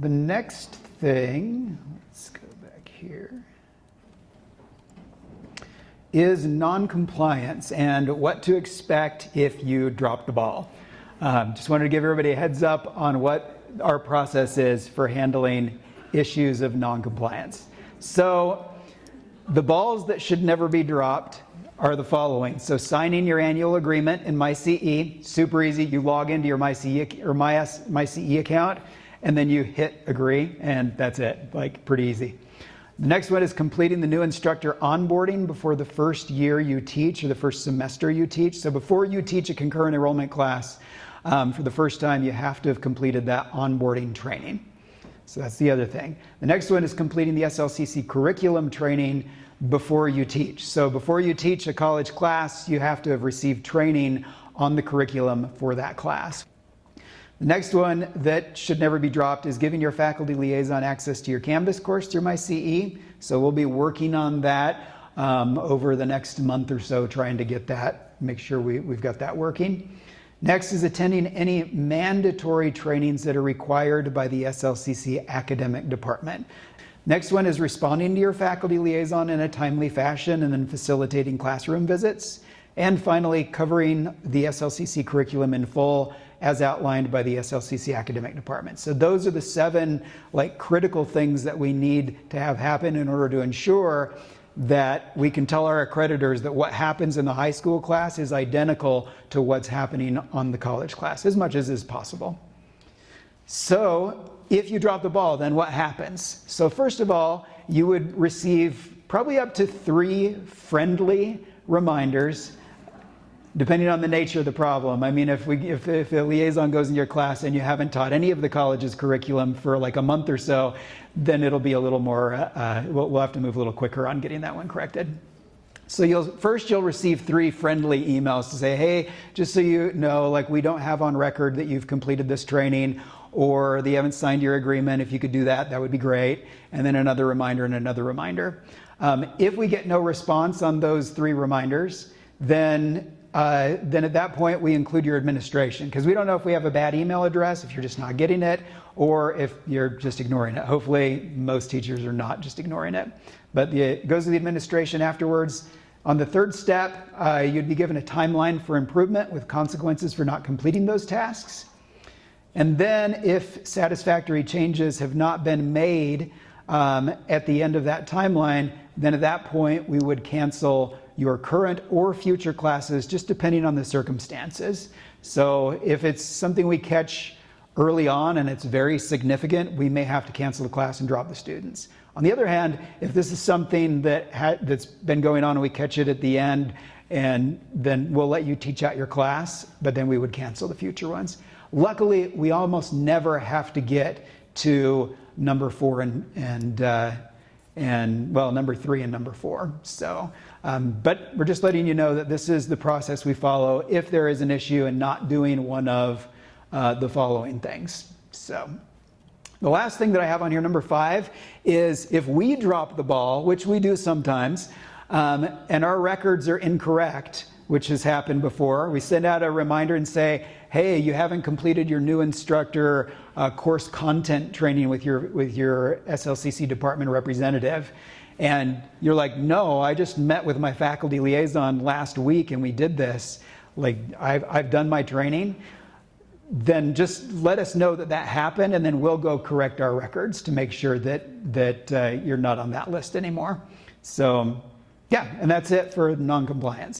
the next thing, let's go back here, is non-compliance and what to expect if you drop the ball. Just wanted to give everybody a heads up on what our process is for handling issues of non-compliance. So the balls that should never be dropped are the following. So signing your annual agreement in MyCE, super easy. You log into your MyCE or MyCE account and then you hit agree and that's it, like pretty easy. The next one is completing the new instructor onboarding before the first year you teach or the first semester you teach. So before you teach a concurrent enrollment class, for the first time, you have to have completed that onboarding training. So that's the other thing. The next one is completing the SLCC curriculum training before you teach. So before you teach a college class, you have to have received training on the curriculum for that class. The next one that should never be dropped is giving your faculty liaison access to your Canvas course through MyCE. So we'll be working on that over the next month or so, trying to get that, make sure we've got that working. Next is attending any mandatory trainings that are required by the SLCC academic department. Next one is responding to your faculty liaison in a timely fashion and then facilitating classroom visits. And finally, covering the SLCC curriculum in full as outlined by the SLCC academic department. So those are the 7 critical things that we need to have happen in order to ensure that we can tell our accreditors that what happens in the high school class is identical to what's happening on the college class, as much as is possible. So if you drop the ball, then what happens? So first of all, you would receive probably up to 3 friendly reminders, depending on the nature of the problem. I mean, if a liaison goes in your class and you haven't taught any of the college's curriculum for like a month or so, then it'll be a little more, we'll have to move a little quicker on getting that one corrected. So you'll receive 3 friendly emails to say, hey, just so you know, we don't have on record that you've completed this training or that you haven't signed your agreement. If you could do that, that would be great. And then another reminder and another reminder. If we get no response on those 3 reminders, then at that point we include your administration, because we don't know if we have a bad email address, if you're just not getting it, or if you're just ignoring it. Hopefully most teachers are not just ignoring it. But it goes to the administration afterwards. On the 3rd step, you'd be given a timeline for improvement with consequences for not completing those tasks. And then if satisfactory changes have not been made at the end of that timeline, then at that point we would cancel your current or future classes, just depending on the circumstances. So if it's something we catch early on and it's very significant, we may have to cancel the class and drop the students. On the other hand, if this is something that's been going on and we catch it at the end, and then we'll let you teach out your class, but then we would cancel the future ones. Luckily, we almost never have to get to number 4 number 3 and number 4. So, but we're just letting you know that this is the process we follow if there is an issue and not doing one of the following things. So the last thing that I have on here, number 5, is if we drop the ball, which we do sometimes, and our records are incorrect, which has happened before, we send out a reminder and say, hey, you haven't completed your new instructor course content training with your SLCC department representative. And you're like, no, I just met with my faculty liaison last week and we did this. I've done my training. Then just let us know that happened, and then we'll go correct our records to make sure that you're not on that list anymore. So yeah, and that's it for non-compliance.